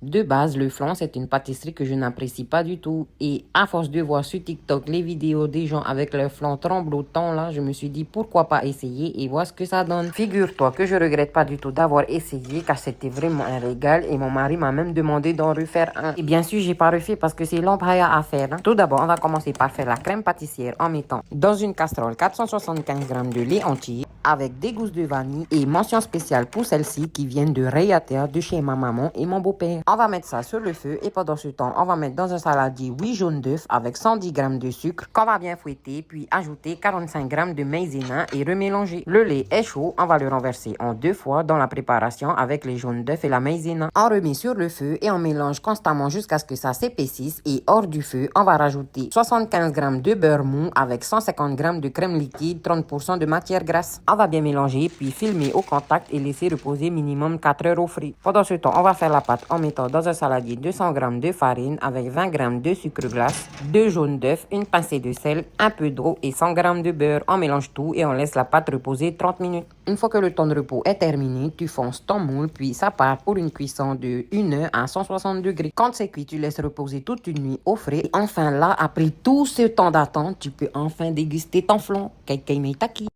De base, le flan, c'est une pâtisserie que je n'apprécie pas du tout. Et à force de voir sur TikTok les vidéos des gens avec leur flan tremblotant, là, je me suis dit pourquoi pas essayer et voir ce que ça donne. Figure-toi que je regrette pas du tout d'avoir essayé car c'était vraiment un régal et mon mari m'a même demandé d'en refaire un. Et bien sûr, j'ai pas refait parce que c'est l'embraya à faire. Tout d'abord, on va commencer par faire la crème pâtissière en mettant dans une casserole 475 g de lait entier avec des gousses de vanille et mention spéciale pour celles-ci qui viennent de Rayata de chez ma maman et mon beau-père. On va mettre ça sur le feu et pendant ce temps, on va mettre dans un saladier 8 jaunes d'œufs avec 110 g de sucre qu'on va bien fouetter puis ajouter 45 g de maïzena et remélanger. Le lait est chaud, on va le renverser en 2 fois dans la préparation avec les jaunes d'œufs et la maïzena. On remet sur le feu et on mélange constamment jusqu'à ce que ça s'épaississe et hors du feu, on va rajouter 75 g de beurre mou avec 150 g de crème liquide, 30% de matière grasse. On va bien mélanger puis filmer au contact et laisser reposer minimum 4 heures au frais. Pendant ce temps, on va faire la pâte en mettant dans un saladier 200 g de farine avec 20 g de sucre glace, 2 jaunes d'œufs, une pincée de sel, un peu d'eau et 100 g de beurre. On mélange tout et on laisse la pâte reposer 30 minutes. Une fois que le temps de repos est terminé, tu fonces ton moule puis ça part pour une cuisson de 1 heure à 160 degrés. Quand c'est cuit, tu laisses reposer toute une nuit au frais. Et enfin là, après tout ce temps d'attente, tu peux enfin déguster ton flan. Kei kei meitaki.